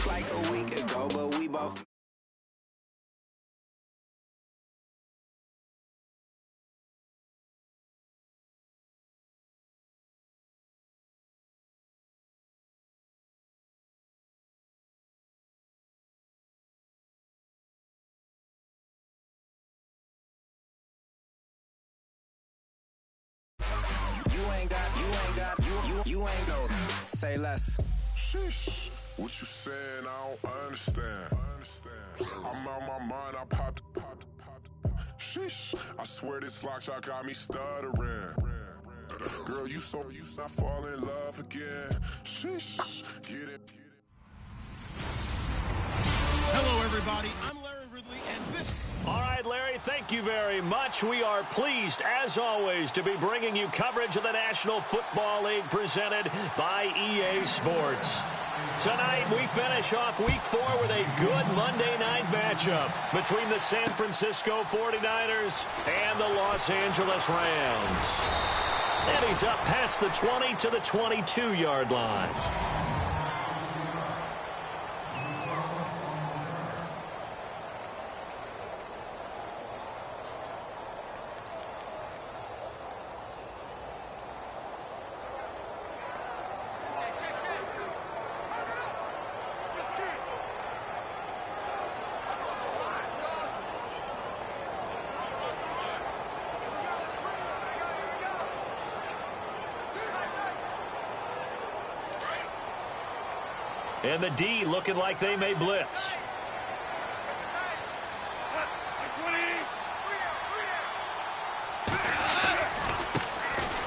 like a week ago, but we both. You ain't go. Say less. Sheesh. What you saying? I don't understand. I'm out my mind. I popped. Sheesh. I swear this lock shot got me stuttering. Girl, you not fall in love again. Sheesh. Get it. Hello, everybody. I'm Larry Ridley, and this... All right, Larry, thank you very much. We are pleased, as always, to be bringing you coverage of the National Football League presented by EA Sports. Tonight, we finish off Week 4 with a good Monday night matchup between the San Francisco 49ers and the Los Angeles Rams. And he's up past the 20 to the 22-yard line. And the D looking like they may blitz.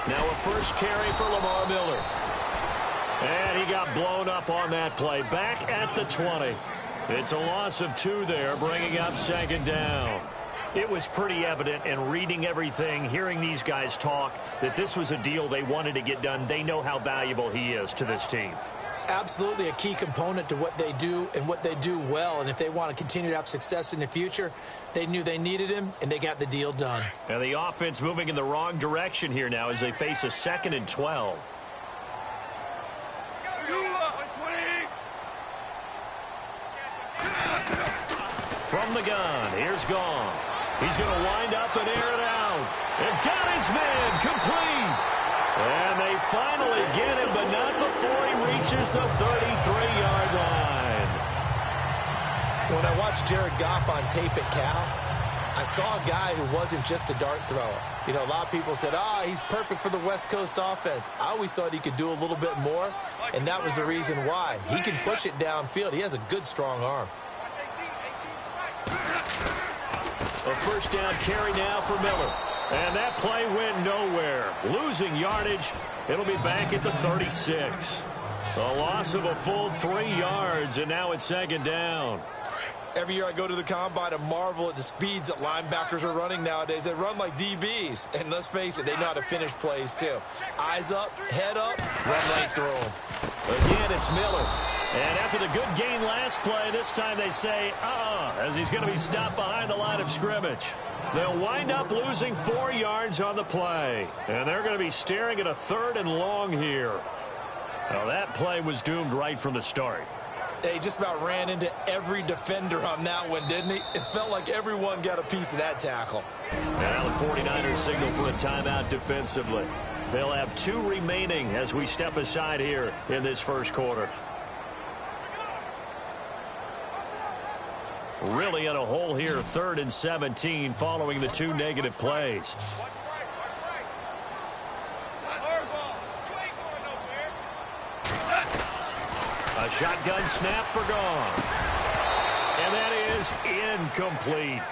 Now a first carry for Lamar Miller. And he got blown up on that play. Back at the 20. It's a loss of 2 there, bringing up second down. It was pretty evident in reading everything, hearing these guys talk, that this was a deal they wanted to get done. They know how valuable he is to this team. Absolutely a key component to what they do and what they do well. And if they want to continue to have success in the future, they knew they needed him, and they got the deal done. And the offense moving in the wrong direction here now as they face a 2nd and 12. From the gun, here's Goff. He's going to wind up and air it out. And got his man complete. And they finally get him, but not before he reaches the 33-yard line. When I watched Jared Goff on tape at Cal, I saw a guy who wasn't just a dart thrower. You know, a lot of people said, he's perfect for the West Coast offense. I always thought he could do a little bit more, and that was the reason why. He can push it downfield. He has a good, strong arm. A first down carry now for Miller. And that play went nowhere. Losing yardage. It'll be back at the 36. A loss of a full 3 yards, and now it's second down. Every year I go to the combine and marvel at the speeds that linebackers are running nowadays. They run like DBs. And let's face it, they know how to finish plays too. Eyes up, head up, run right through them. Again, it's Miller. And after the good gain last play, this time they say, as he's going to be stopped behind the line of scrimmage. They'll wind up losing 4 yards on the play. And they're going to be staring at a 3rd and long here. Now, that play was doomed right from the start. They just about ran into every defender on that one, didn't he? It felt like everyone got a piece of that tackle. Now the 49ers signal for a timeout defensively. They'll have 2 remaining as we step aside here in this first quarter. Really in a hole here, 3rd and 17 following the 2 negative plays. A shotgun snap for Goff. And that is incomplete.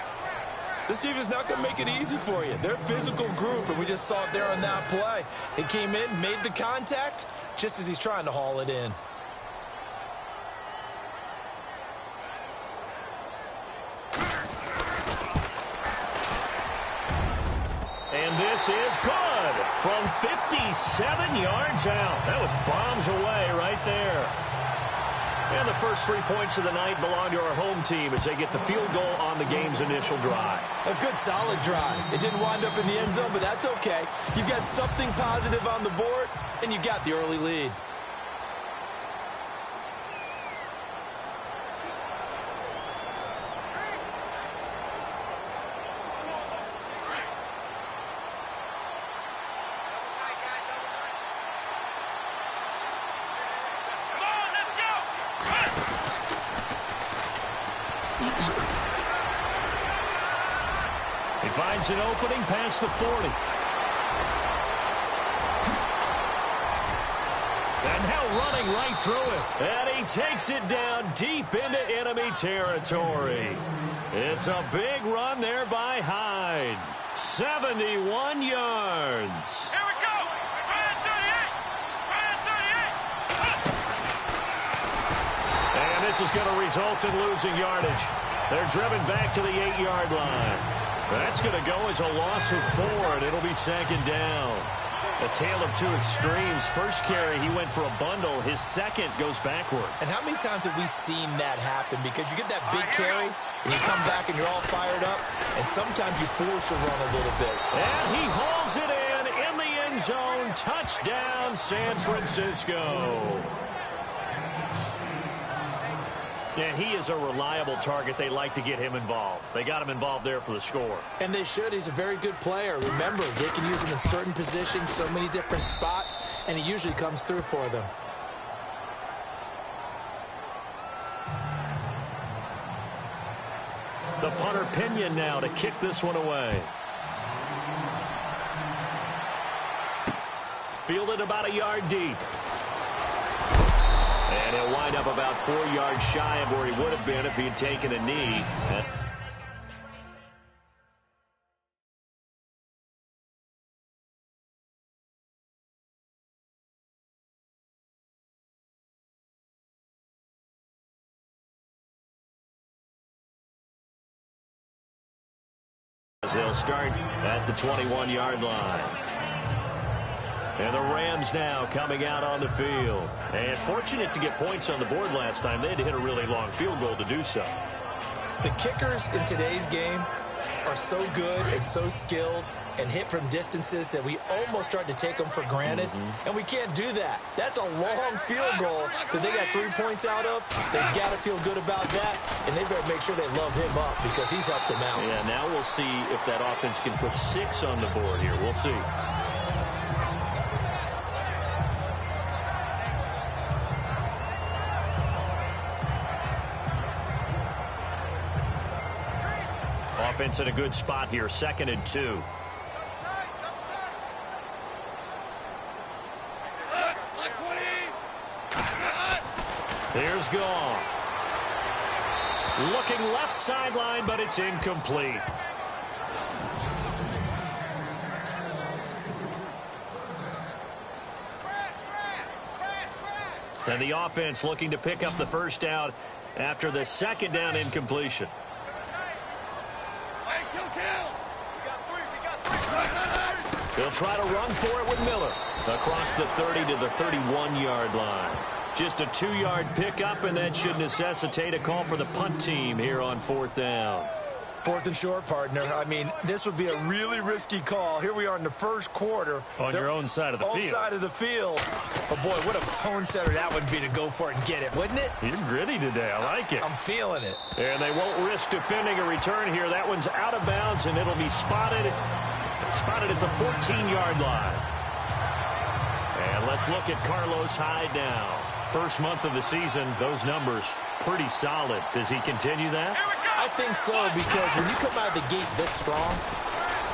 This team is not going to make it easy for you. They're a physical group, and we just saw it there on that play. It came in, made the contact, just as he's trying to haul it in. And this is good from 57 yards out. That was bombs away right there. And the first 3 points of the night belong to our home team as they get the field goal on the game's initial drive. A good, solid drive. It didn't wind up in the end zone, but that's okay. You've got something positive on the board, and you got the early lead. Finds an opening past the 40. And now running right through it. And he takes it down deep into enemy territory. It's a big run there by Hyde. 71 yards. Here we go. 38. And this is going to result in losing yardage. They're driven back to the 8-yard line. That's going to go as a loss of 4, and it'll be second down. A tale of two extremes. First carry, he went for a bundle. His second goes backward. And how many times have we seen that happen? Because you get that big carry, and you come back and you're all fired up, and sometimes you force a run a little bit. And he hauls it in the end zone. Touchdown, San Francisco. And he is a reliable target. They like to get him involved. They got him involved there for the score. And they should. He's a very good player. Remember, they can use him in certain positions, so many different spots, and he usually comes through for them. The punter Pinion now to kick this one away. Fielded about a yard deep. And he'll wind up about 4 yards shy of where he would have been if he had taken a knee. As they'll start at the 21-yard line. And the Rams now coming out on the field. And fortunate to get points on the board last time. They had to hit a really long field goal to do so. The kickers in today's game are so good and so skilled and hit from distances that we almost start to take them for granted. And we can't do that. That's a long field goal that they got 3 points out of. They've got to feel good about that. And they better make sure they love him up because he's helped them out. Yeah, now we'll see if that offense can put 6 on the board here. We'll see. Offense in a good spot here, 2nd and 2. Here's Goff. Looking left sideline, but it's incomplete. And the offense looking to pick up the first down after the 2nd down incompletion. He'll try to run for it with Miller. Across the 30 to the 31-yard line. Just a 2-yard pickup, and that should necessitate a call for the punt team here on 4th down. 4th and short, partner. I mean, this would be a really risky call. Here we are in the first quarter. On your own side of the field. Own side of the field. But, boy, what a tone setter that would be to go for it and get it, wouldn't it? You're gritty today. I like it. I'm feeling it. And they won't risk defending a return here. That one's out of bounds, and it'll be spotted at the 14-yard line. And let's look at Carlos Hyde now. First month of the season, those numbers pretty solid. Does he continue that? I think so, because when you come out of the gate this strong,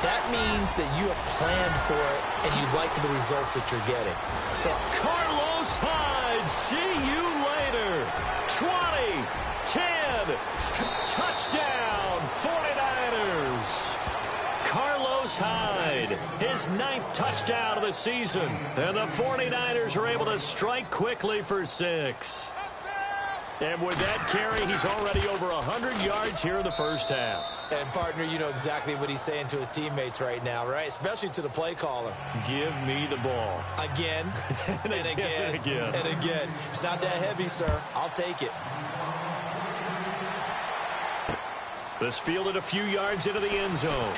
that means that you have planned for it and you like the results that you're getting. So Carlos Hyde, see you later. 20, 10, touchdown, 49ers. Carlos Hyde, his 9th touchdown of the season. And the 49ers are able to strike quickly for 6. And with that carry, he's already over 100 yards here in the first half. And, partner, you know exactly what he's saying to his teammates right now, right? Especially to the play caller. Give me the ball. Again, and again, and again. It's not that heavy, sir. I'll take it. This fielded a few yards into the end zone.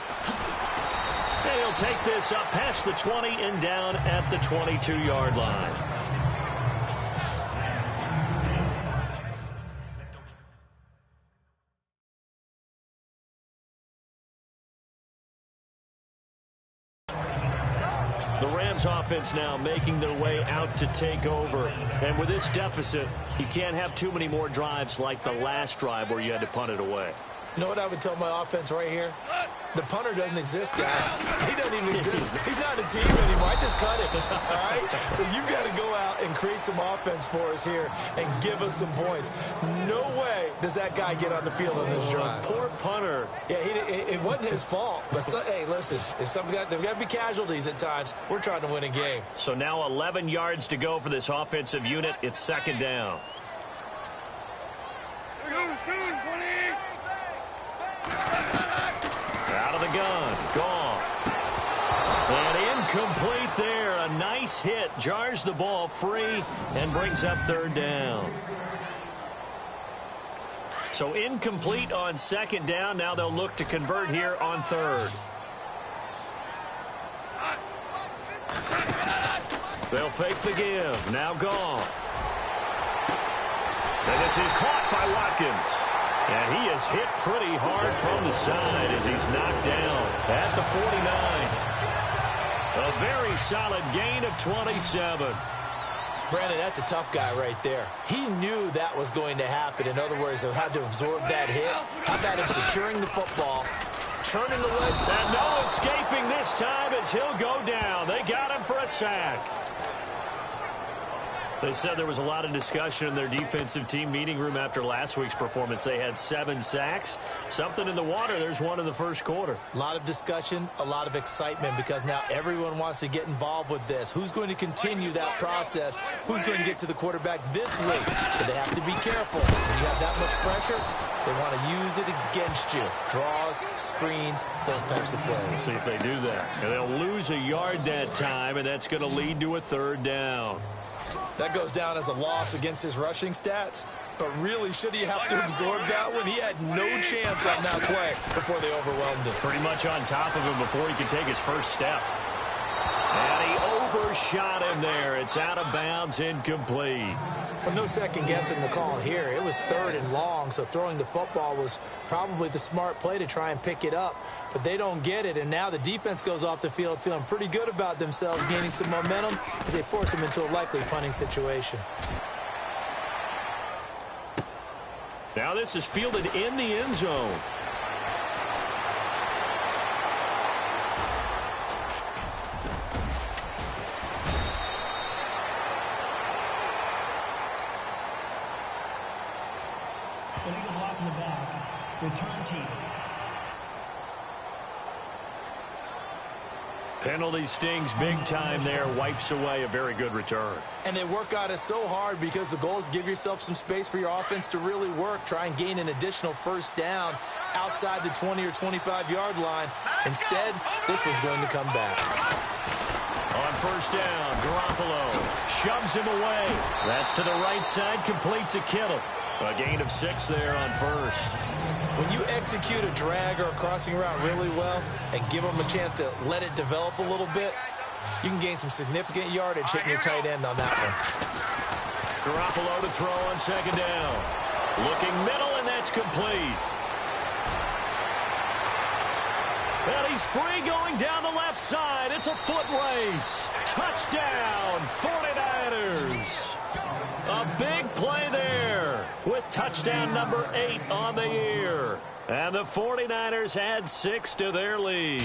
And he'll take this up past the 20 and down at the 22-yard line. The Rams offense now making their way out to take over. And with this deficit, you can't have too many more drives like the last drive where you had to punt it away. You know what I would tell my offense right here? The punter doesn't exist, guys. He doesn't even exist. He's not a team anymore. I just cut it, all right? So you've got to go out and create some offense for us here and give us some points. No way does that guy get on the field on this drive. Poor punter. Yeah, it wasn't his fault. But, hey, listen, there's got to be casualties at times. We're trying to win a game. So now 11 yards to go for this offensive unit. It's second down. Out of the gun. Goff. And incomplete there. A nice hit. Jars the ball free and brings up third down. So incomplete on second down. Now they'll look to convert here on third. They'll fake the give. Now Goff. And this is caught by Watkins. And he is hit pretty hard from the side as he's knocked down at the 49. A very solid gain of 27. Brandon, that's a tough guy right there. He knew that was going to happen. In other words, he'll have to absorb that hit. How about him securing the football, turning the leg. And no escaping this time as he'll go down. They got him for a sack. They said there was a lot of discussion in their defensive team meeting room after last week's performance. They had 7 sacks. Something in the water. There's one in the first quarter. A lot of discussion, a lot of excitement because now everyone wants to get involved with this. Who's going to continue that process? Who's going to get to the quarterback this week? But they have to be careful. When you have that much pressure, they want to use it against you. Draws, screens, those types of plays. See if they do that. And they'll lose a yard that time, and that's going to lead to a third down. That goes down as a loss against his rushing stats. But really, should he have to absorb that one? He had no chance on that play before they overwhelmed him. Pretty much on top of him before he could take his first step. And he overshot him there. It's out of bounds, incomplete. Well, no second guessing the call here. It was third and long, so throwing the football was probably the smart play to try and pick it up. But they don't get it, and now the defense goes off the field feeling pretty good about themselves, gaining some momentum as they force them into a likely punting situation. Now this is fielded in the end zone. Illegal block in the back. Return team. Penalty stings big time there. Wipes away a very good return. And they work on it so hard because the goal is to give yourself some space for your offense to really work. Try and gain an additional first down outside the 20 or 25-yard line. Instead, this one's going to come back. On first down, Garoppolo shoves him away. That's to the right side, complete to Kittle. A gain of 6 there on first. When you execute a drag or a crossing route really well and give them a chance to let it develop a little bit, you can gain some significant yardage hitting your tight end on that one. Garoppolo to throw on second down. Looking middle, and that's complete. And he's free going down the left side. It's a foot race. Touchdown, 49ers. A big play there with touchdown number 8 on the year. And the 49ers add 6 to their lead.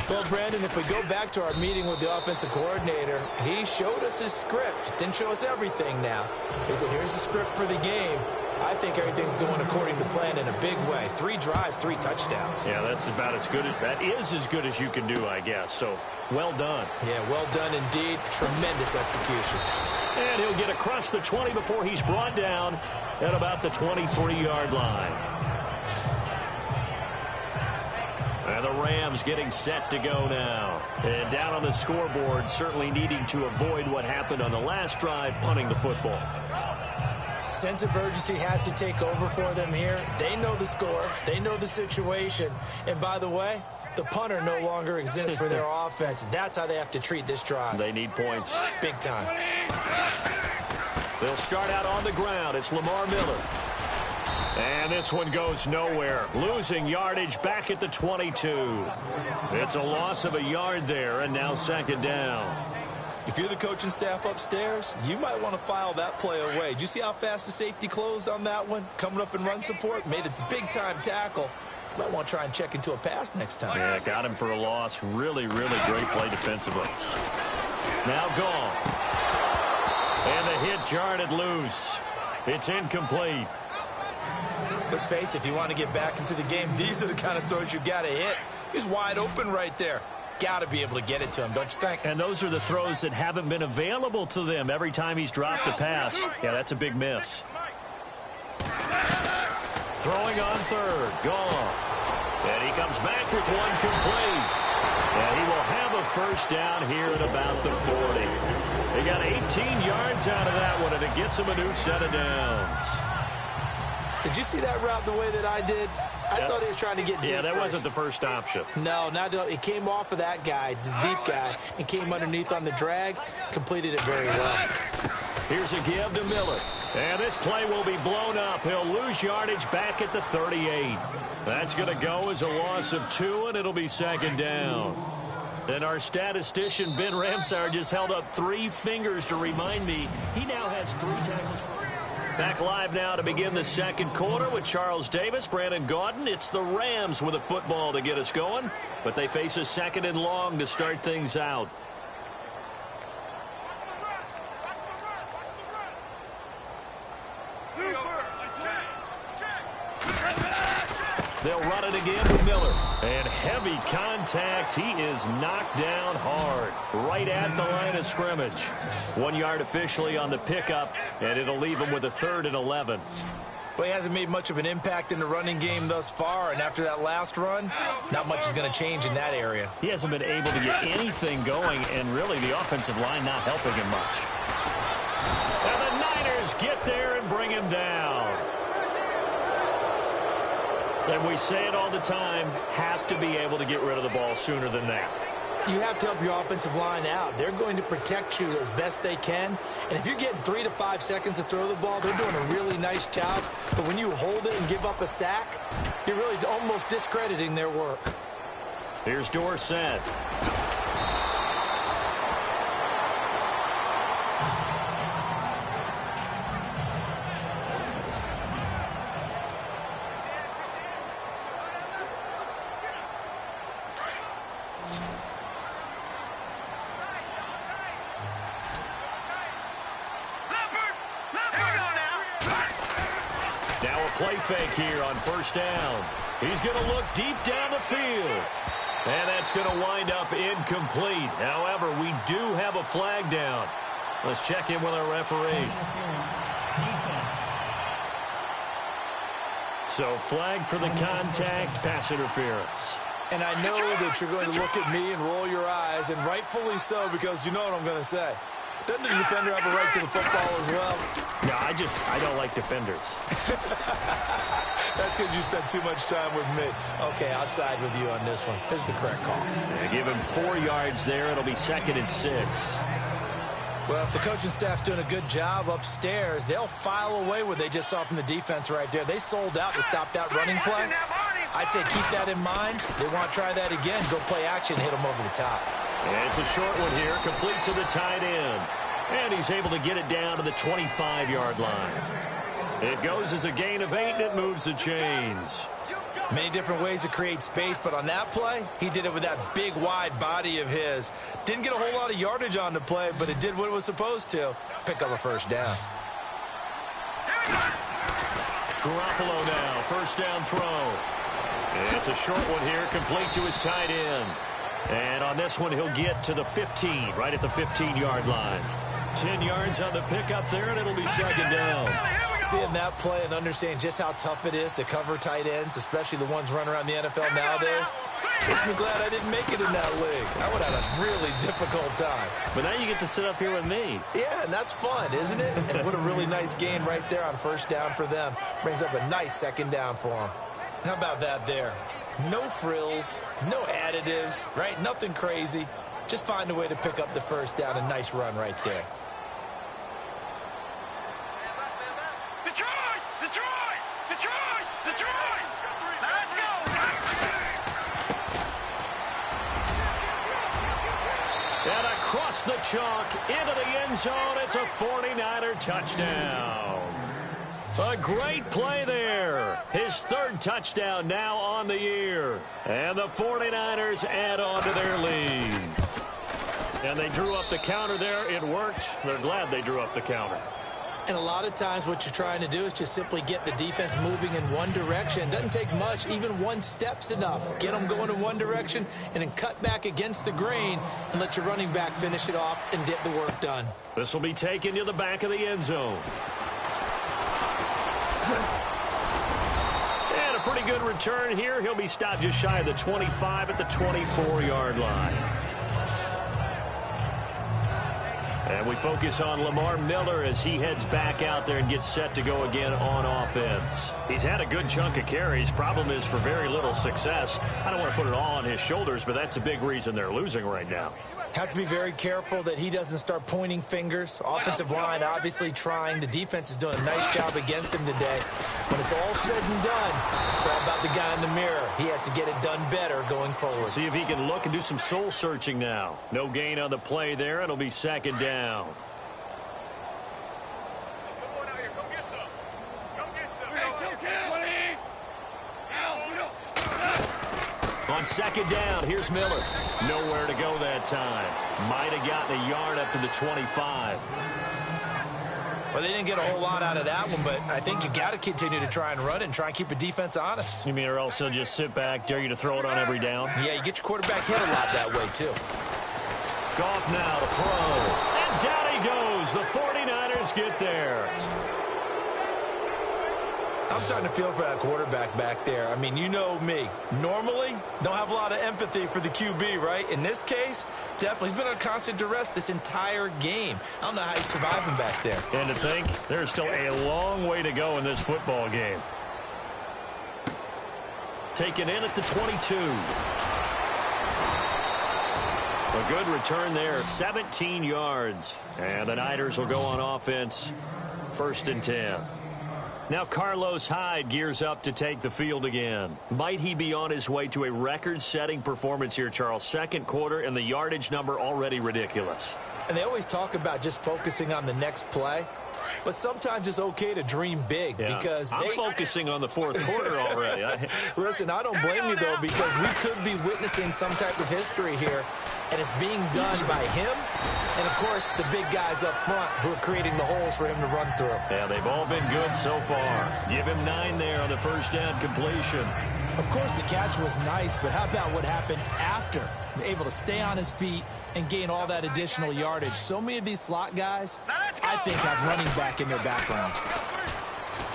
Well, Brandon, if we go back to our meeting with the offensive coordinator, he showed us his script. Didn't show us everything now. He said, here's the script for the game. I think everything's going according to plan in a big way. 3 drives, 3 touchdowns. Yeah, that's about as good as that is as good as you can do, I guess. So, well done. Yeah, well done indeed. Tremendous execution. And he'll get across the 20 before he's brought down at about the 23-yard line. And the Rams getting set to go now. And down on the scoreboard, certainly needing to avoid what happened on the last drive, punting the football. Sense of urgency has to take over for them here. They know the score. They know the situation. And by the way, the punter no longer exists for their offense. That's how they have to treat this drive. They need points. Big time. They'll start out on the ground. It's Lamar Miller. And this one goes nowhere. Losing yardage back at the 22. It's a loss of a yard there, and now second down. If you're the coaching staff upstairs, you might want to file that play away. Do you see how fast the safety closed on that one? Coming up in run support, made a big-time tackle. Might want to try and check into a pass next time. Yeah, got him for a loss. Really, really great play defensively. Now gone. And the hit jarred it loose. It's incomplete. Let's face it, if you want to get back into the game, these are the kind of throws you got to hit. He's wide open right there. Got to be able to get it to him, don't you think? And those are the throws that haven't been available to them every time he's dropped a pass. Yeah, that's a big miss. Throwing on third. Goff. And he comes back with one complete. And he will have a first down here at about the 40. They got 18 yards out of that one, and it gets him a new set of downs. Did you see that route the way that I did? I thought he was trying to get deep. Yeah, that first. wasn't the first option. No, not it came off of that guy, the deep guy, and came underneath on the drag. Completed it very well. Here's a give to Miller. And this play will be blown up. He'll lose yardage back at the 38. That's going to go as a loss of 2, and it'll be second down. And our statistician, Ben Ramsar, just held up 3 fingers to remind me he now has 3 tackles. Back live now to begin the second quarter with Charles Davis, Brandon Gaudin. It's the Rams with a football to get us going, but they face a second and long to start things out. They'll run it again with Miller. And heavy contact. He is knocked down hard. Right at the line of scrimmage. 1 yard officially on the pickup, and it'll leave him with a 3rd and 11. Well, he hasn't made much of an impact in the running game thus far, and after that last run, not much is going to change in that area. He hasn't been able to get anything going, and really the offensive line not helping him much. And the Niners get there and bring him down. And we say it all the time, have to be able to get rid of the ball sooner than that. You have to help your offensive line out. They're going to protect you as best they can. And if you're getting 3 to 5 seconds to throw the ball, they're doing a really nice job. But when you hold it and give up a sack, you're really almost discrediting their work. Here's Dorsett. Play fake here on first down. He's going to look deep down the field. And that's going to wind up incomplete. However, we do have a flag down. Let's check in with our referee. So flag for the contact, pass interference. And I know that you're going to look at me and roll your eyes, and rightfully so, because you know what I'm going to say. Doesn't the defender have a right to the football as well? No, I don't like defenders. That's because you spent too much time with me. Okay, I'll side with you on this one. Here's the correct call. Yeah, give him 4 yards there. It'll be 2nd and 6. Well, if the coaching staff's doing a good job upstairs, they'll file away what they just saw from the defense right there. They sold out to stop that running play. I'd say keep that in mind. They want to try that again. Go play action, hit them over the top. And it's a short one here, complete to the tight end. And he's able to get it down to the 25-yard line. It goes as a gain of 8, and it moves the chains. Many different ways to create space, but on that play, he did it with that big, wide body of his. Didn't get a whole lot of yardage on the play, but it did what it was supposed to. Pick up a first down. Garoppolo now, first down throw. It's a short one here, complete to his tight end. And on this one, he'll get to the 15, right at the 15-yard line. 10 yards on the pickup there, and it'll be 2nd down. Seeing that play and understanding just how tough it is to cover tight ends, especially the ones running around the NFL nowadays, makes me glad I didn't make it in that league. I would have had a really difficult time. But now you get to sit up here with me. Yeah, and that's fun, isn't it? And what a really nice gain right there on first down for them. Brings up a nice 2nd down for them. How about that there? No frills, no additives, right? Nothing crazy. Just find a way to pick up the first down. A nice run right there. Detroit! Detroit! Detroit! Detroit! Let's go! And across the chalk into the end zone. It's a 49er touchdown. A great play there. His third touchdown now on the year. And the 49ers add on to their lead. And they drew up the counter there. It worked. They're glad they drew up the counter. And a lot of times what you're trying to do is just simply get the defense moving in one direction. It doesn't take much. Even one step's enough. Get them going in one direction and then cut back against the grain and let your running back finish it off and get the work done. This will be taken to the back of the end zone. And a pretty good return here. He'll be stopped just shy of the 25 at the 24-yard line. And we focus on Lamar Miller as he heads back out there and gets set to go again on offense. He's had a good chunk of carries. Problem is for very little success. I don't want to put it all on his shoulders, but that's a big reason they're losing right now. Have to be very careful that he doesn't start pointing fingers. Offensive line obviously trying. The defense is doing a nice job against him today. When it's all said and done, it's all about the guy in the mirror. He has to get it done better going forward. See if he can look and do some soul searching now. No gain on the play there. It'll be second down. On second down, here's Miller. Nowhere to go that time. Might have gotten a yard up to the 25. Well, they didn't get a whole lot out of that one, but I think you got to continue to try and run and try and keep a defense honest. You mean or else they'll just sit back, dare you to throw it on every down? Yeah, you get your quarterback hit a lot that way, too. Goff now to throw. And down he goes. The 49ers get there. I'm starting to feel for that quarterback back there. I mean, you know me. Normally, don't have a lot of empathy for the QB, right? In this case, definitely. He's been under constant duress this entire game. I don't know how he's surviving back there. And to think, there's still a long way to go in this football game. Taken in at the 22. A good return there, 17 yards. And the Niners will go on offense, 1st and 10. Now Carlos Hyde gears up to take the field again. Might he be on his way to a record-setting performance here, Charles? Second quarter, and the yardage number already ridiculous. And they always talk about just focusing on the next play. But sometimes it's okay to dream big because I'm focusing on the fourth quarter already. Listen, I don't blame you, though, because we could be witnessing some type of history here, and it's being done by him and, of course, the big guys up front who are creating the holes for him to run through. Yeah, they've all been good so far. Give him 9 there on the first down completion. Of course, the catch was nice, but how about what happened after? Able to stay on his feet and gain all that additional yardage. So many of these slot guys, I think, have running back in their background.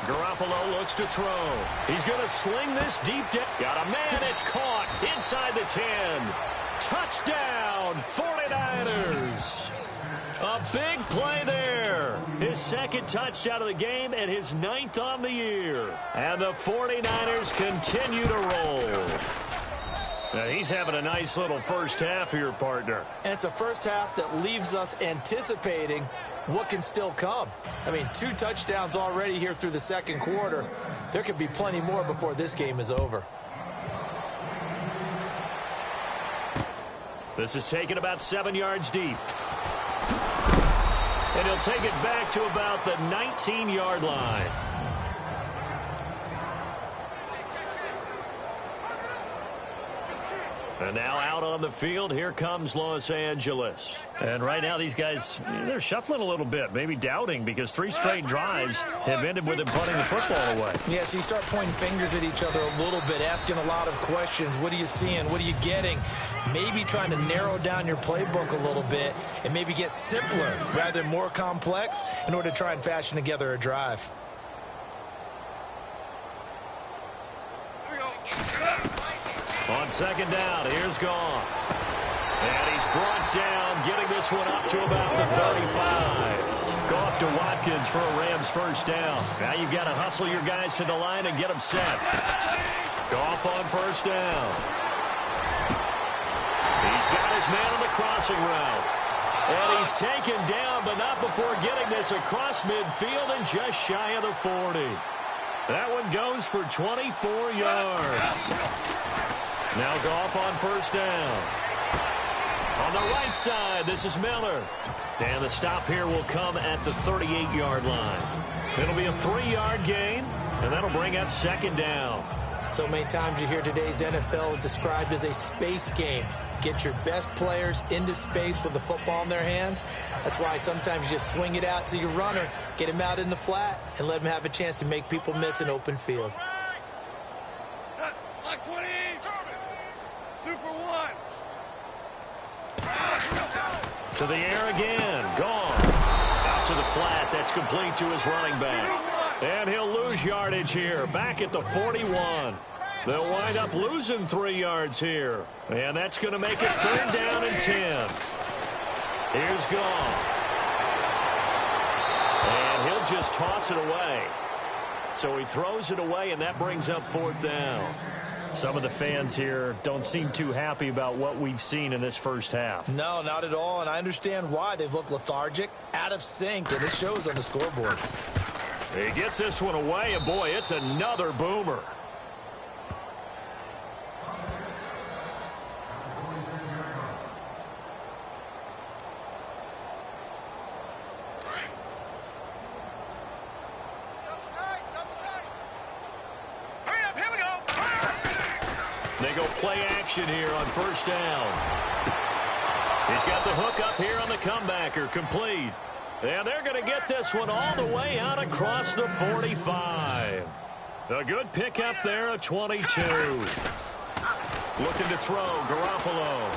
Garoppolo looks to throw. He's going to sling this deep down. Got a man. It's caught inside the 10. Touchdown, 49ers. A big play there. His second touchdown of the game and his 9th on the year. And the 49ers continue to roll. Now he's having a nice little first half here, partner. And it's a first half that leaves us anticipating what can still come. I mean, 2 touchdowns already here through the second quarter. There could be plenty more before this game is over. This is taken about 7 yards deep. And he'll take it back to about the 19-yard line. And now out on the field, here comes Los Angeles. And right now these guys, they're shuffling a little bit, maybe doubting, because 3 straight drives have ended with them punting the football away. Yeah, so you start pointing fingers at each other a little bit, asking a lot of questions. What are you seeing? What are you getting? Maybe trying to narrow down your playbook a little bit and maybe get simpler rather than more complex in order to try and fashion together a drive. On second down, here's Goff. And he's brought down, getting this one up to about the 35. Goff to Watkins for a Rams first down. Now you've got to hustle your guys to the line and get them set. Goff on first down. He's got his man on the crossing route. And he's taken down, but not before getting this across midfield and just shy of the 40. That one goes for 24 yards. Now Goff on first down. On the right side, this is Miller. And the stop here will come at the 38-yard line. It'll be a 3-yard gain, and that'll bring up second down. So many times you hear today's NFL described as a space game. Get your best players into space with the football in their hands. That's why sometimes you just swing it out to your runner, get him out in the flat, and let him have a chance to make people miss an open field. Like 20. 2 for 1. To the air again. Gone. Out to the flat. That's complete to his running back. And he'll lose yardage here. Back at the 41. They'll wind up losing 3 yards here. And that's going to make it 3rd down and 10. Here's Goff. And he'll just toss it away. So he throws it away, and that brings up 4th down. Some of the fans here don't seem too happy about what we've seen in this first half. No, not at all, and I understand why. They've looked lethargic, out of sync, and it shows on the scoreboard. He gets this one away, and boy, it's another boomer. They go play action here on 1st down. He's got the hook up here on the comebacker, complete. And they're going to get this one all the way out across the 45. A good pickup there, a 22. Looking to throw, Garoppolo.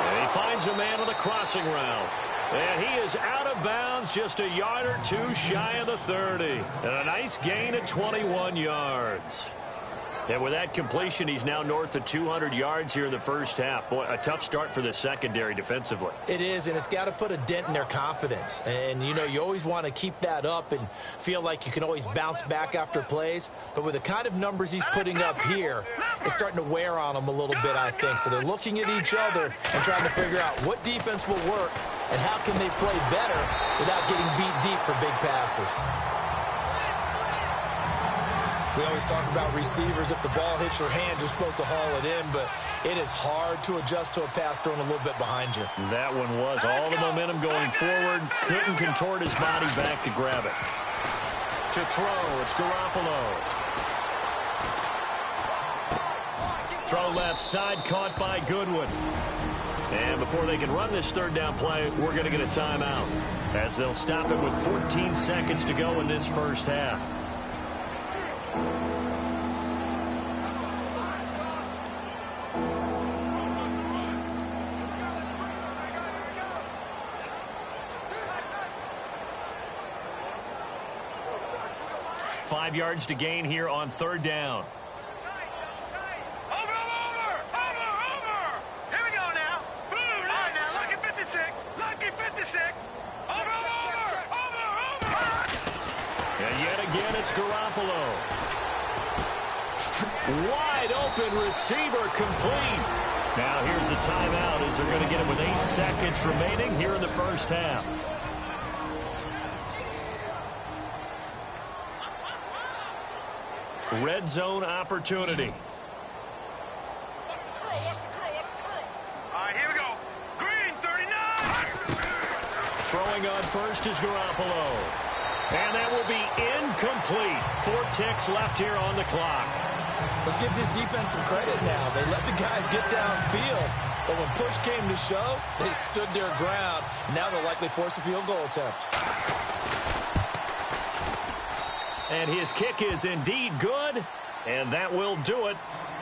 And he finds a man on the crossing route. And he is out of bounds, just a yard or two shy of the 30. And a nice gain of 21 yards. And with that completion, he's now north of 200 yards here in the first half. Boy, a tough start for the secondary defensively. It is, and it's got to put a dent in their confidence. And, you know, you always want to keep that up and feel like you can always bounce back after plays. But with the kind of numbers he's putting up here, it's starting to wear on them a little bit, I think. So they're looking at each other and trying to figure out what defense will work and how can they play better without getting beat deep for big passes. We always talk about receivers. If the ball hits your hand, you're supposed to haul it in, but it is hard to adjust to a pass thrown a little bit behind you. That one was all the momentum going forward. Couldn't contort his body back to grab it. To throw, it's Garoppolo. Throw left side, caught by Goodwin. And before they can run this 3rd down play, we're going to get a timeout, as they'll stop it with 14 seconds to go in this first half. Five yards to gain here on 3rd down. Over! Here we go now. Boom! All right, now, lucky 56. Lucky 56. Over! And yet again, it's Garoppolo. Wide open receiver, complete. Now here's a timeout as they're going to get it with 8 seconds remaining here in the first half. Red zone opportunity. All right, here we go. Green, 39. Throwing on first is Garoppolo. And that will be incomplete. 4 ticks left here on the clock. Let's give this defense some credit now. They let the guys get downfield, but when push came to shove, they stood their ground. Now they'll likely force a field goal attempt. And his kick is indeed good, and that will do it.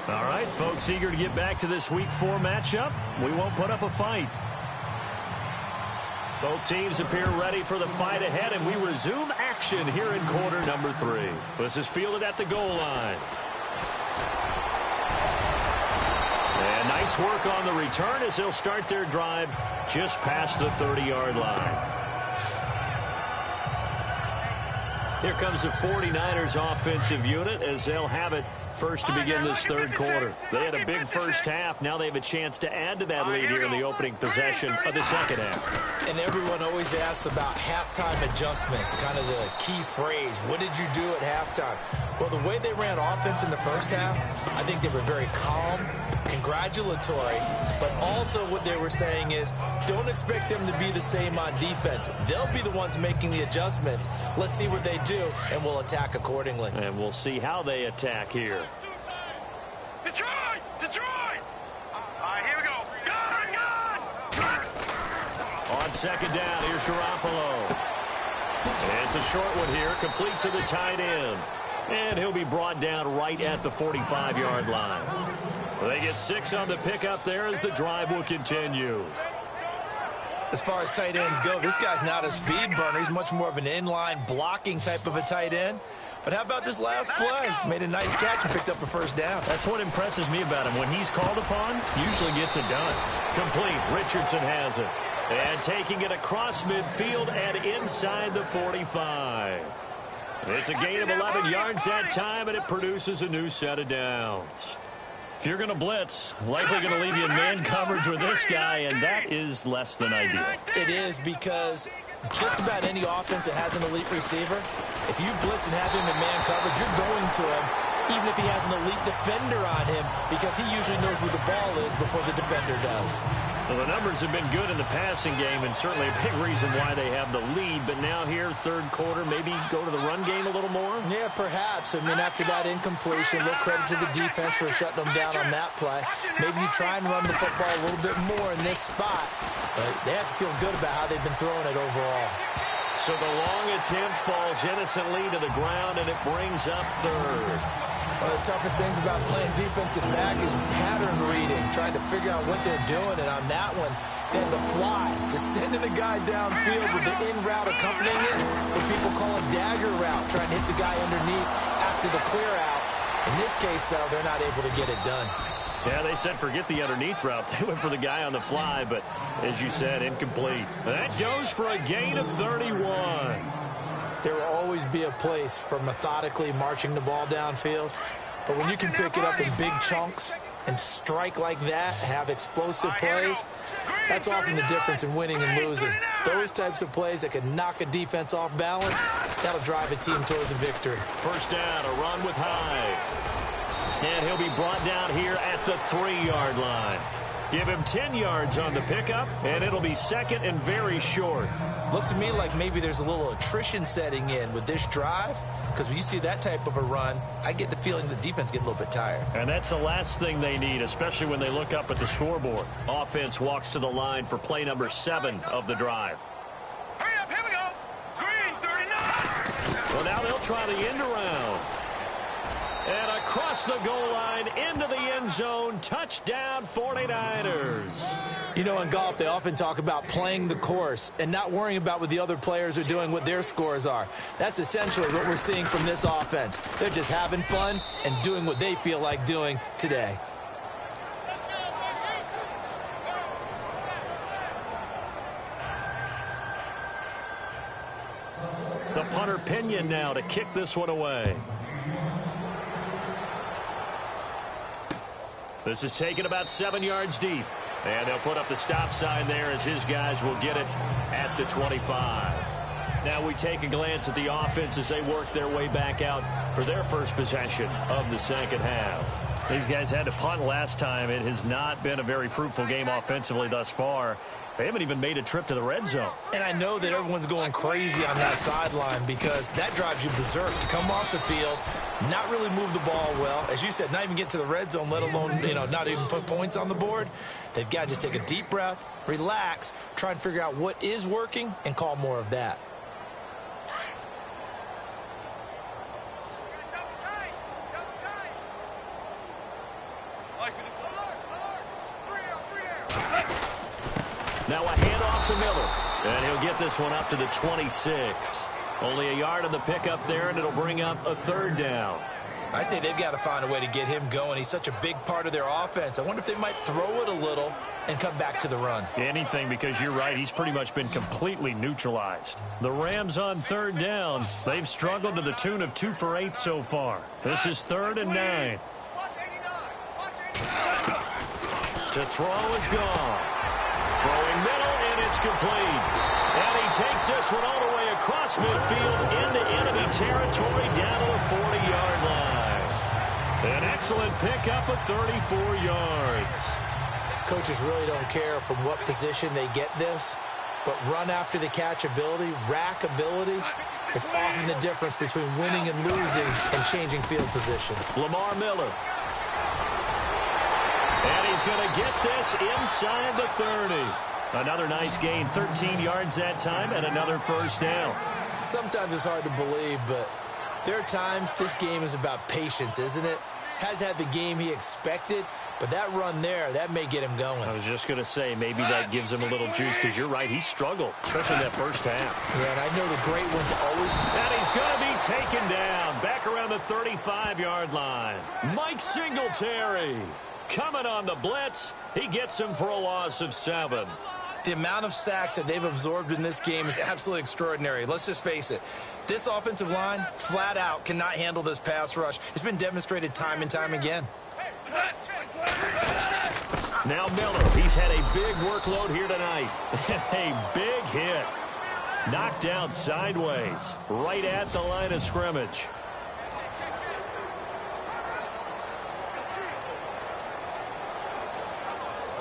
All right, folks, eager to get back to this Week 4 matchup. We won't put up a fight. Both teams appear ready for the fight ahead, and we resume action here in quarter number 3. This is fielded at the goal line. And nice work on the return as they'll start their drive just past the 30-yard line. Here comes the 49ers offensive unit as they'll have it first to begin this 3rd quarter. They had a big first half. Now they have a chance to add to that lead here in the opening possession of the 2nd half. And everyone always asks about halftime adjustments, kind of the key phrase. What did you do at halftime? Well, the way they ran offense in the first half, I think they were very calm, congratulatory, but also what they were saying is don't expect them to be the same on defense. They'll be the ones making the adjustments. Let's see what they do, and we'll attack accordingly. And we'll see how they attack here. Detroit! Detroit! All right, here we go. Gun! On second down, here's Garoppolo. It's a short one here, complete to the tight end. And he'll be brought down right at the 45-yard line. They get 6 on the pickup there as the drive will continue. As far as tight ends go, this guy's not a speed burner. He's much more of an inline blocking type of a tight end. But how about this last play? Made a nice catch and picked up a first down. That's what impresses me about him. When he's called upon, usually gets it done. Complete. Richardson has it. And taking it across midfield and inside the 45. It's a gain of 11 yards that time, and it produces a new set of downs. If you're going to blitz, likely going to leave you in man coverage with this guy, and that is less than ideal. It is, because just about any offense that has an elite receiver, if you blitz and have him in man coverage, you're going to him, even if he has an elite defender on him, because he usually knows where the ball is before the defender does. Well, the numbers have been good in the passing game, and certainly a big reason why they have the lead. But now here, third quarter, maybe go to the run game a little more? Yeah, perhaps. I mean, after that incompletion, a little credit to the defense for shutting them down on that play. Maybe you try and run the football a little bit more in this spot. But they have to feel good about how they've been throwing it overall. So the long attempt falls innocently to the ground, and it brings up third. One of the toughest things about playing defensive back is pattern reading, trying to figure out what they're doing. And on that one, they had the fly, just sending a guy downfield with the in route accompanying it, what people call a dagger route, trying to hit the guy underneath after the clear out. In this case, though, they're not able to get it done. Yeah, they said forget the underneath route. They went for the guy on the fly, but as you said, incomplete. That goes for a gain of 31. There will always be a place for methodically marching the ball downfield. But when you can pick it up in big chunks and strike like that, have explosive plays, that's often the difference in winning and losing. Those types of plays that can knock a defense off balance, that'll drive a team towards a victory. First down, a run with Hyde. And he'll be brought down here at the 3-yard line. Give him 10 yards on the pickup, and it'll be second and very short. Looks to me like maybe there's a little attrition setting in with this drive, because when you see that type of a run, I get the feeling the defense get a little bit tired. And that's the last thing they need, especially when they look up at the scoreboard. Offense walks to the line for play number 7 of the drive. Hurry up, here we go. Green, 39. Well, now they'll try the end around. And across the goal line, into the end zone, touchdown 49ers. You know, in golf, they often talk about playing the course and not worrying about what the other players are doing, what their scores are. That's essentially what we're seeing from this offense. They're just having fun and doing what they feel like doing today. The punter Pinion now to kick this one away. This is taken about 7 yards deep. And they'll put up the stop sign there as his guys will get it at the 25. Now we take a glance at the offense as they work their way back out for their first possession of the second half. These guys had to punt last time. It has not been a very fruitful game offensively thus far. They haven't even made a trip to the red zone. And I know that everyone's going crazy on that sideline because that drives you berserk to come off the field, not really move the ball well. As you said, not even get to the red zone, let alone, not even put points on the board. They've got to just take a deep breath, relax, try and figure out what is working and call more of that. Now a handoff to Miller. And he'll get this one up to the 26. Only a yard on the pickup there, and it'll bring up a third down. I'd say they've got to find a way to get him going. He's such a big part of their offense. I wonder if they might throw it a little and come back to the run. Anything, because you're right. He's pretty much been completely neutralized. The Rams on third down. They've struggled to the tune of 2 for 8 so far. This is 3rd and 9. To throw is gone. Throwing middle, and it's complete. And he takes this one all the way across midfield into enemy territory down to the 40-yard line. An excellent pickup of 34 yards. Coaches really don't care from what position they get this, but run after the catch ability, rack ability, is often the difference between winning and losing and changing field position. Lamar Miller. And he's going to get this inside the 30. Another nice gain, 13 yards that time, and another first down. Sometimes it's hard to believe, but there are times this game is about patience, isn't it? Has had the game he expected, but that run there, that may get him going. I was just going to say, maybe that gives him a little juice, because you're right, he struggled, especially that first half. Yeah, and I know the great ones always... And he's going to be taken down, back around the 35-yard line. Mike Singletary coming on the blitz. He gets him for a loss of 7. The amount of sacks that they've absorbed in this game is absolutely extraordinary. Let's just face it. This offensive line, flat out, cannot handle this pass rush. It's been demonstrated time and time again. Now Miller, he's had a big workload here tonight. A big hit. Knocked down sideways, right at the line of scrimmage.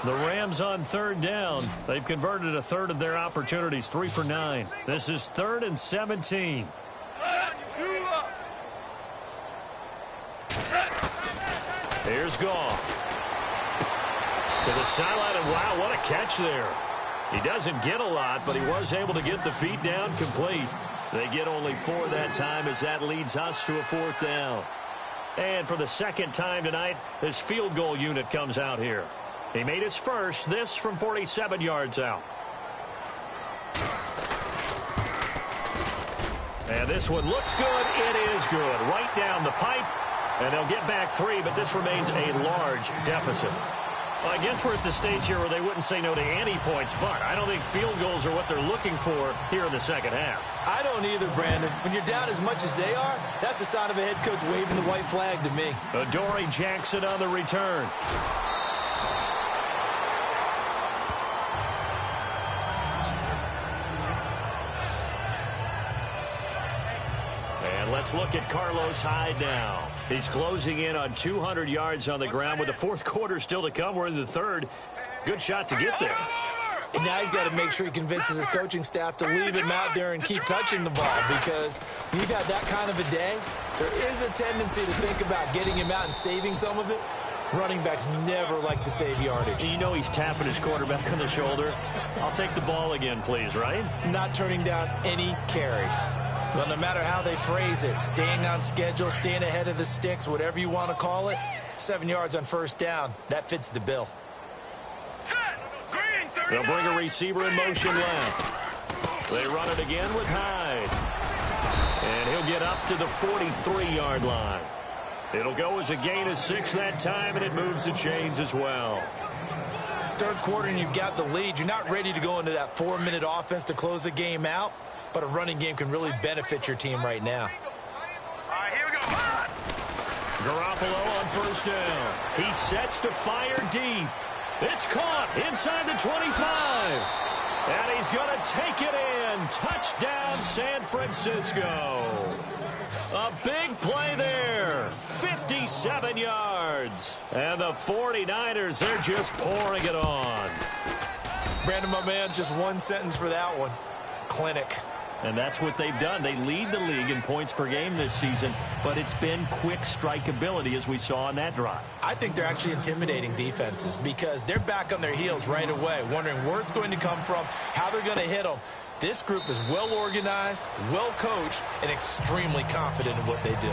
The Rams on third down. They've converted a third of their opportunities, 3 for 9. This is 3rd and 17. Here's Goff. To the sideline, and wow, what a catch there. He doesn't get a lot, but he was able to get the feet down complete. They get only 4 that time as that leads us to a 4th down. And for the second time tonight, his field goal unit comes out here. He made his first, this from 47 yards out. And this one looks good. It is good. Right down the pipe. And they'll get back 3, but this remains a large deficit. Well, I guess we're at the stage here where they wouldn't say no to any points, but I don't think field goals are what they're looking for here in the second half. I don't either, Brandon. When you're down as much as they are, that's the sign of a head coach waving the white flag to me. Adoree Jackson on the return. Let's look at Carlos Hyde now. He's closing in on 200 yards on the ground with the 4th quarter still to come. We're in the 3rd. Good shot to get there. And now he's got to make sure he convinces his coaching staff to leave him out there and keep touching the ball, because when you've had that kind of a day, there is a tendency to think about getting him out and saving some of it. Running backs never like to save yardage. You know he's tapping his quarterback on the shoulder. I'll take the ball again, please, right? Not turning down any carries. Well, no matter how they phrase it, staying on schedule, staying ahead of the sticks, whatever you want to call it, 7 yards on first down, that fits the bill. They'll bring a receiver in motion left. They run it again with Hyde. And he'll get up to the 43-yard line. It'll go as a gain of 6 that time, and it moves the chains as well. 3rd quarter, and you've got the lead. You're not ready to go into that 4-minute offense to close the game out. But a running game can really benefit your team right now. All right, here we go. Garoppolo on first down. He sets to fire deep. It's caught inside the 25. And he's going to take it in. Touchdown, San Francisco. A big play there. 57 yards. And the 49ers, they're just pouring it on. Brandon, my man, just one sentence for that one. Clinic. And that's what they've done. They lead the league in points per game this season, but it's been quick strike ability as we saw on that drive. I think they're actually intimidating defenses because they're back on their heels right away, wondering where it's going to come from, how they're going to hit them. This group is well organized, well coached, and extremely confident in what they do.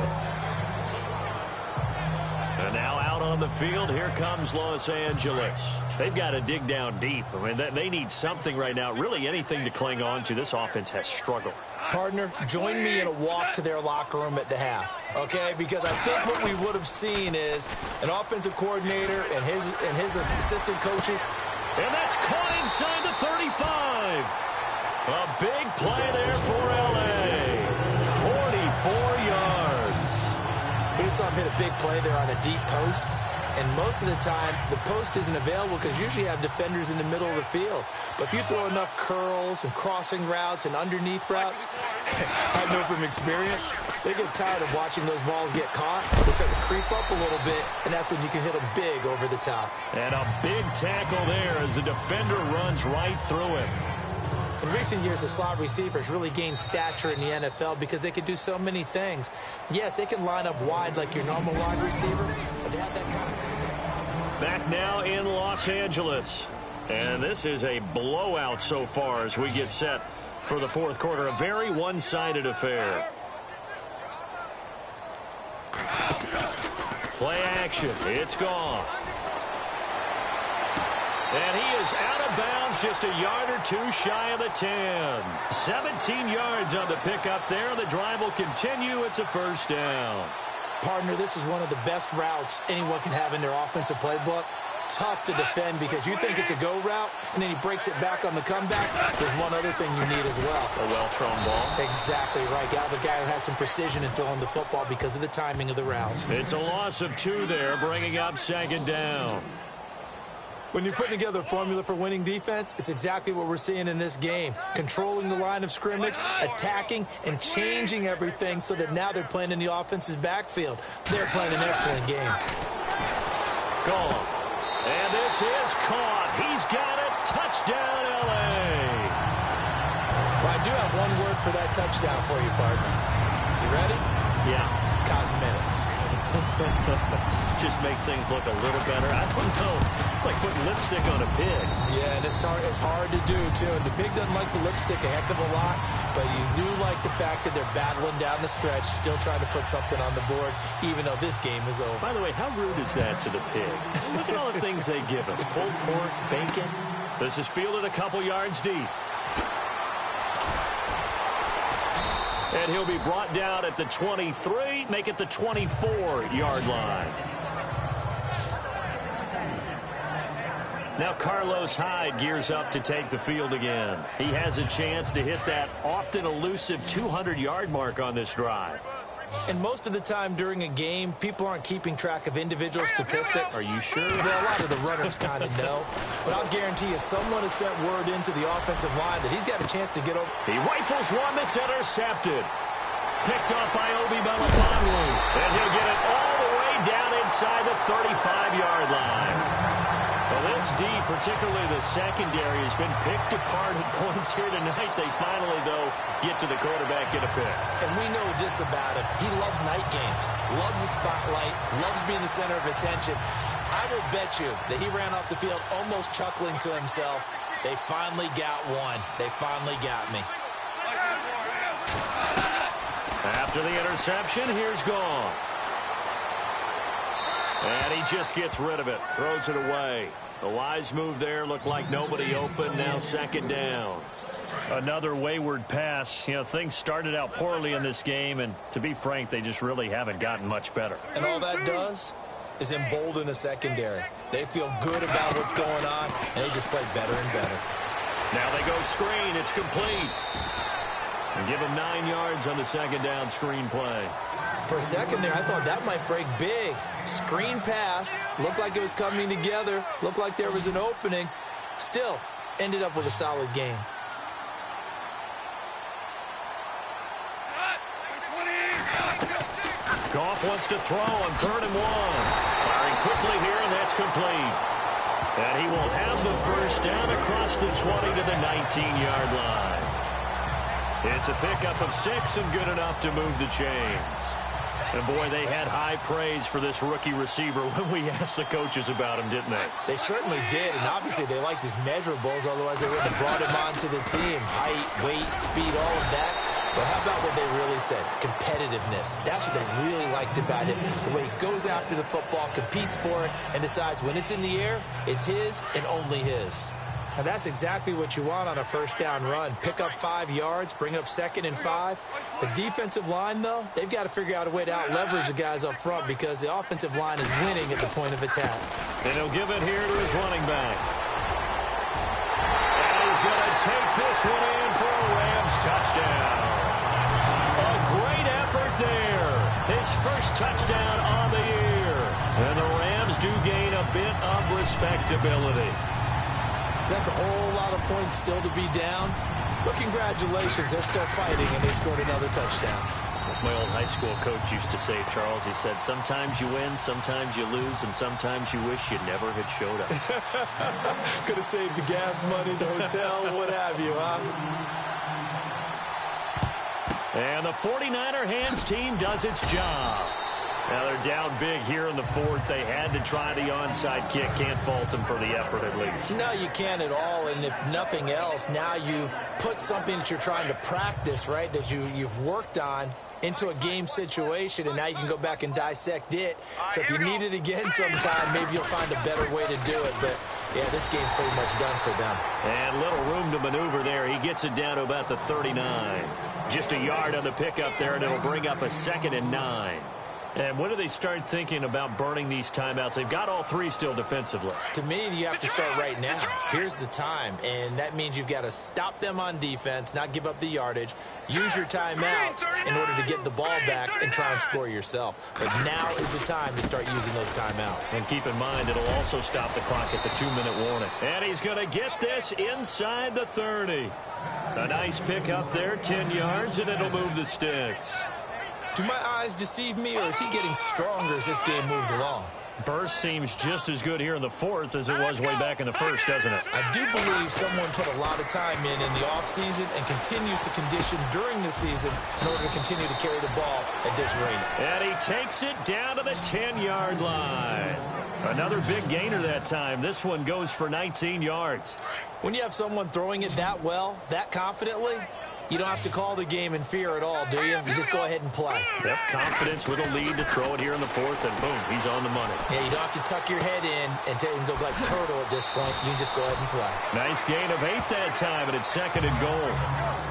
And now out on the field, here comes Los Angeles. They've got to dig down deep. I mean, they need something right now, really anything to cling on to. This offense has struggled. Partner, join me in a walk to their locker room at the half, okay? Because I think what we would have seen is an offensive coordinator and his assistant coaches. And that's caught inside the 35. A big play there for L.A. 44 yards. We saw him hit a big play there on a deep post. And most of the time, the post isn't available because usually you have defenders in the middle of the field. But if you throw enough curls and crossing routes and underneath routes, I know from experience, they get tired of watching those balls get caught. They start to creep up a little bit, and that's when you can hit them big over the top. And a big tackle there as the defender runs right through it. In recent years, the slot receivers really gained stature in the NFL because they can do so many things. Yes, they can line up wide like your normal wide receiver, but they have that kind of... Back now in Los Angeles. And this is a blowout so far as we get set for the fourth quarter. A very one-sided affair. Play action. It's gone. And he is out of bounds, just a yard or two shy of the 10. 17 yards on the pickup there. The drive will continue. It's a first down. Partner, this is one of the best routes anyone can have in their offensive playbook. Tough to defend because you think it's a go route, and then he breaks it back on the comeback. There's one other thing you need as well. A well-thrown ball. Exactly right. You have a guy who has some precision in throwing the football because of the timing of the route. It's a loss of 2 there, bringing up second down. When you're putting together a formula for winning defense, it's exactly what we're seeing in this game. Controlling the line of scrimmage, attacking, and changing everything so that now they're playing in the offense's backfield. They're playing an excellent game. Gone. And this is caught. He's got it. Touchdown, L.A. Well, I do have one word for that touchdown for you, partner. You ready? Yeah. Cosmetics. Just makes things look a little better. I don't know. It's like putting lipstick on a pig. Yeah, and it's hard to do, too. And the pig doesn't like the lipstick a heck of a lot, but you do like the fact that they're battling down the stretch, still trying to put something on the board, even though this game is over. By the way, how rude is that to the pig? Look at all the things they give us. Pulled pork, bacon. This is fielded a couple yards deep. And he'll be brought down at the 23, make it the 24-yard line. Now Carlos Hyde gears up to take the field again. He has a chance to hit that often elusive 200-yard mark on this drive. And most of the time during a game, people aren't keeping track of individual statistics. Are you sure? Well, a lot of the runners kind of know. But I'll guarantee you someone has sent word into the offensive line that he's got a chance to get over. He rifles one that's intercepted. Picked up by Obi Melifonwu. And he'll get it all the way down inside the 35-yard line. Well, this D, particularly the secondary, has been picked apart at points here tonight. They finally, though, get to the quarterback, get a pick. And we know this about him. He loves night games, loves the spotlight, loves being the center of attention. I will bet you that he ran off the field almost chuckling to himself. They finally got one. They finally got me. After the interception, here's Goff. And he just gets rid of it, throws it away. The wise move there, looked like nobody open, now second down. Another wayward pass. You know, things started out poorly in this game, and to be frank, they just really haven't gotten much better. And all that does is embolden a secondary. They feel good about what's going on, and they just play better and better. Now they go screen. It's complete. And give him 9 yards on the second down screen play. For a second there, I thought that might break big. Screen pass. Looked like it was coming together. Looked like there was an opening. Still, ended up with a solid game. Goff wants to throw on 3rd and 1. Firing quickly here, and that's complete. And he will have the first down across the 20 to the 19-yard line. It's a pickup of 6 and good enough to move the chains. And, boy, they had high praise for this rookie receiver when we asked the coaches about him, didn't they? They certainly did, and obviously they liked his measurables, otherwise they wouldn't have brought him onto the team. Height, weight, speed, all of that. But how about what they really said? Competitiveness. That's what they really liked about him. The way he goes after the football, competes for it, and decides when it's in the air, it's his and only his. And that's exactly what you want on a first down run. Pick up 5 yards, bring up 2nd and 5. The defensive line, though, they've got to figure out a way to out-leverage the guys up front because the offensive line is winning at the point of attack. And he'll give it here to his running back. And he's going to take this one in for a Rams touchdown. A great effort there. His first touchdown on the year. And the Rams do gain a bit of respectability. That's a whole lot of points still to be down. But congratulations, they're still fighting, and they scored another touchdown. My old high school coach used to say, Charles, he said, sometimes you win, sometimes you lose, and sometimes you wish you never had showed up. Could have saved the gas money, the hotel, what have you, huh? And the 49er hands team does its job. Now they're down big here in the fourth. They had to try the onside kick. Can't fault them for the effort at least. No, you can't at all. And if nothing else, now you've put something that you're trying to practice, right, that you've worked on into a game situation, and now you can go back and dissect it. So if you need it again sometime, maybe you'll find a better way to do it. But, yeah, this game's pretty much done for them. And little room to maneuver there. He gets it down to about the 39. Just a yard on the pickup there, and it'll bring up a 2nd and 9. And when do they start thinking about burning these timeouts? They've got all three still defensively. To me, you have to start right now. Here's the time, and that means you've got to stop them on defense, not give up the yardage, use your timeouts in order to get the ball back and try and score yourself. But now is the time to start using those timeouts. And keep in mind, it'll also stop the clock at the 2-minute warning. And he's going to get this inside the 30. A nice pick up there, 10 yards, and it'll move the sticks. Do my eyes deceive me, or is he getting stronger as this game moves along? Burst seems just as good here in the fourth as it was way back in the first, doesn't it? I do believe someone put a lot of time in the offseason and continues to condition during the season in order to continue to carry the ball at this rate. And he takes it down to the 10-yard line. Another big gainer that time. This one goes for 19 yards. When you have someone throwing it that well, that confidently, you don't have to call the game in fear at all, do you? You just go ahead and play. Yep, confidence with a lead to throw it here in the fourth, and boom, he's on the money. Yeah, you don't have to tuck your head in and go like turtle at this point. You can just go ahead and play. Nice gain of 8 that time, and it's 2nd and goal.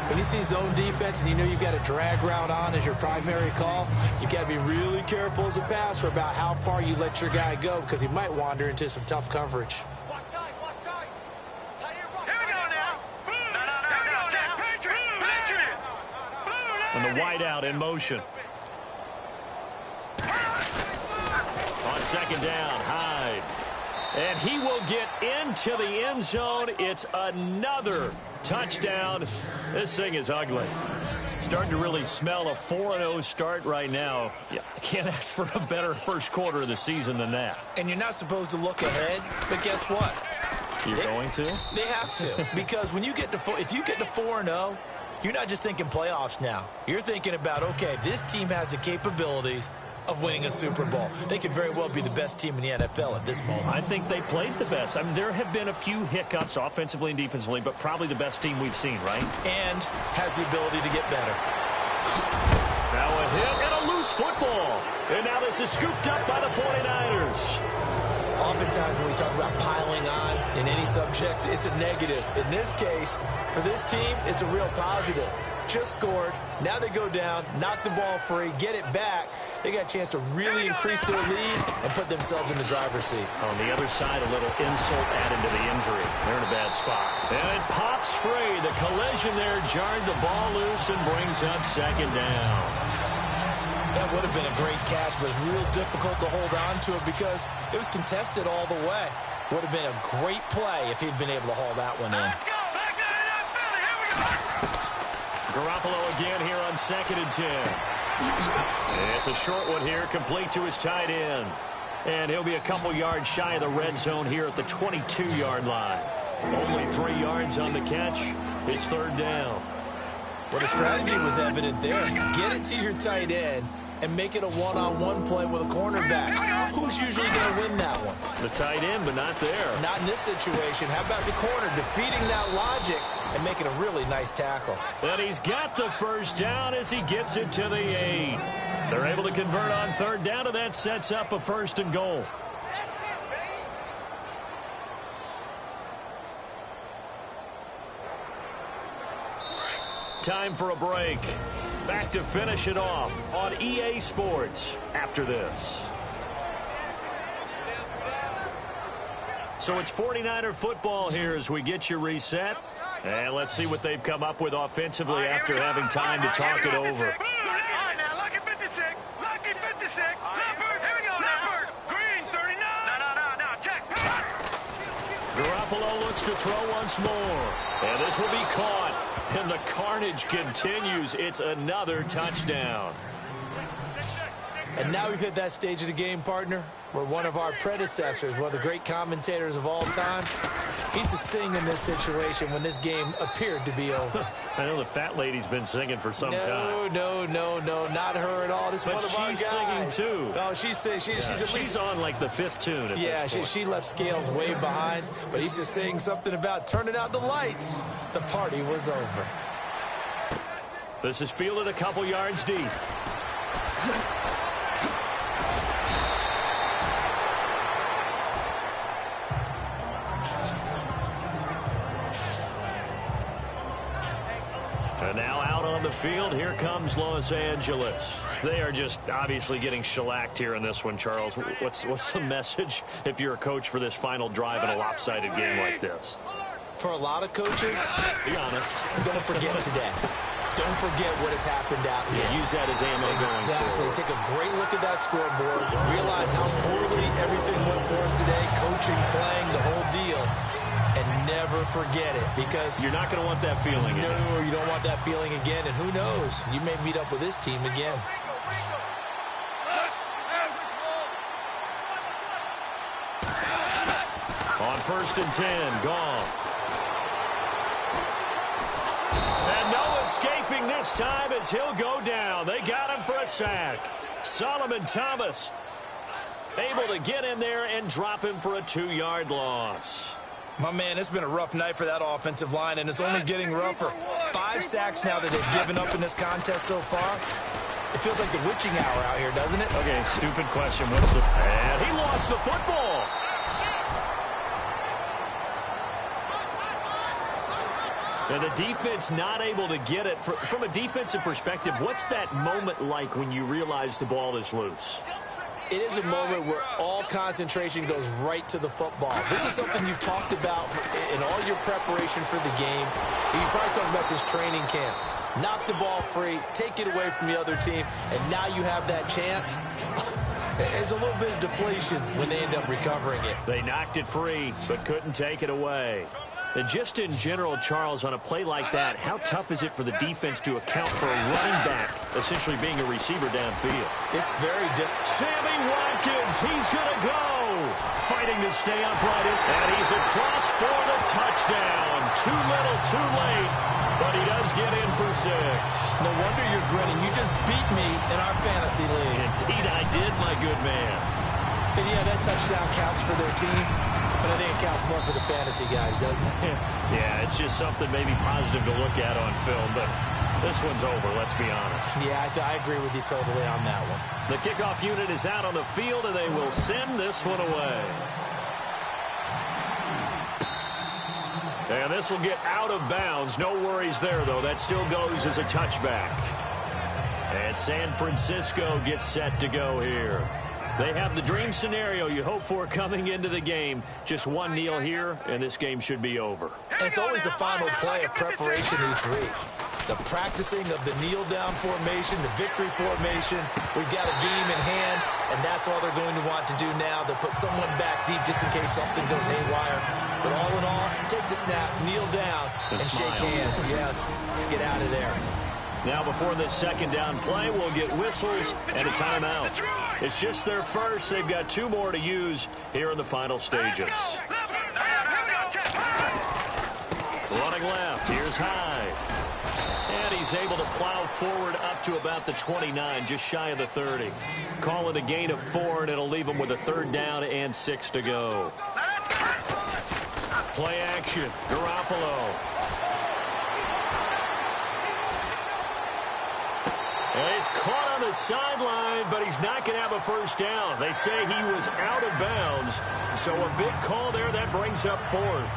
When you see zone defense and you know you've got a drag route on as your primary call, you've got to be really careful as a passer about how far you let your guy go because he might wander into some tough coverage. And the wide out in motion. On 2nd down, Hyde. And he will get into the end zone. It's another touchdown. This thing is ugly. Starting to really smell a 4-0 start right now. Yeah, I can't ask for a better first quarter of the season than that. And you're not supposed to look ahead, but guess what? You're going to? They have to. Because when you get to if you get to 4-0, you're not just thinking playoffs now. You're thinking about, okay, this team has the capabilities of winning a Super Bowl. They could very well be the best team in the NFL at this moment. I think they played the best. I mean, there have been a few hiccups offensively and defensively, but probably the best team we've seen, right? And has the ability to get better. Now a hit and a loose football. And now this is scooped up by the 49ers. Oftentimes when we talk about piling on in any subject, it's a negative. In this case, for this team, it's a real positive. Just scored. Now they go down, knock the ball free, get it back. They got a chance to really increase their lead and put themselves in the driver's seat. On the other side, a little insult added to the injury. They're in a bad spot. And it pops free. The collision there jarred the ball loose and brings up 2nd down. That would have been a great catch, but it's real difficult to hold on to it because it was contested all the way. Would have been a great play if he'd been able to haul that one in. Let's go. Back to the Philly. Here we go. Garoppolo again here on 2nd and 10. It's a short one here, complete to his tight end. And he'll be a couple yards shy of the red zone here at the 22-yard line. Only 3 yards on the catch. It's 3rd down. Well, the strategy was evident there. Get it to your tight end and make it a one-on-one play with a cornerback. Who's usually going to win that one? The tight end, but not there. Not in this situation. How about the corner defeating that logic and making a really nice tackle? And he's got the first down as he gets it to the 8. They're able to convert on 3rd down, and that sets up a 1st and goal. Time for a break. Back to finish it off on EA Sports after this. So it's 49er football here as we get you reset. And let's see what they've come up with offensively after having time to talk it over. All right, now, lucky 56. Lucky 56. Leopard. Here we go now. Leopard. Green, 39. No, Garoppolo looks to throw once more. And this will be caught. And the carnage continues. It's another touchdown. And now we've hit that stage of the game, partner, where one of our predecessors, one of the great commentators of all time, he used to sing in this situation when this game appeared to be over. I know the fat lady's been singing for some time. No, not her at all. This is one of our guys. But she's singing, too. Oh, she's singing. She's on, like, the 5th tune at this point. She left Scales way behind, but he's just saying something about turning out the lights. The party was over. This is fielded a couple yards deep. And now out on the field, here comes Los Angeles. They are just obviously getting shellacked here in this one, Charles. What's the message if you're a coach for this final drive in a lopsided game like this? For a lot of coaches, be honest, don't forget today. Don't forget what has happened out here. Yeah, use that as ammo going forward. Take a great look at that scoreboard. Realize how poorly everything went for us today. Coaching, playing, the whole deal. And never forget it, because you're not going to want that feeling again. No, you don't want that feeling again. And who knows? You may meet up with this team again. On 1st and 10, Goff. And no escaping this time as he'll go down. They got him for a sack. Solomon Thomas able to get in there and drop him for a 2-yard loss. My man, it's been a rough night for that offensive line, and it's only getting rougher. 5 sacks now that they've given up in this contest so far. It feels like the witching hour out here, doesn't it? Okay, stupid question. And he lost the football. And the defense not able to get it. From a defensive perspective, what's that moment like when you realize the ball is loose? It is a moment where all concentration goes right to the football. This is something you've talked about in all your preparation for the game. You probably talked about since training camp. Knock the ball free, take it away from the other team, and now you have that chance. There's a little bit of deflation when they end up recovering it. They knocked it free, but couldn't take it away. And just in general, Charles, on a play like that, how tough is it for the defense to account for a running back essentially being a receiver downfield? It's very difficult. Sammy Watkins, he's going to go. Fighting to stay upright, and he's across for the touchdown. Too little, too late, but he does get in for 6. No wonder you're grinning. You just beat me in our fantasy league. Indeed I did, my good man. And yeah, that touchdown counts for their team. But I think it counts more for the fantasy guys, doesn't it? Yeah, it's just something maybe positive to look at on film, but this one's over, let's be honest. Yeah, I agree with you totally on that one. The kickoff unit is out on the field, and they will send this one away. And this will get out of bounds. No worries there, though. That still goes as a touchback. And San Francisco gets set to go here. They have the dream scenario you hope for coming into the game. Just one kneel here, and this game should be over. And it's always the final play of preparation each week. The practicing of the kneel-down formation, the victory formation. We've got a game in hand, and that's all they're going to want to do now. They'll put someone back deep just in case something goes haywire. But all in all, take the snap, kneel down, and shake hands. Yes, get out of there. Now before this second down play, we'll get whistles and a timeout. It's just their first. They've got 2 more to use here in the final stages. Running left, here's Hyde. And he's able to plow forward up to about the 29, just shy of the 30. Call it a gain of 4, and it'll leave him with a 3rd down and 6 to go. Play action, Garoppolo. And he's caught on the sideline, but he's not going to have a 1st down. They say he was out of bounds, so a big call there that brings up 4th.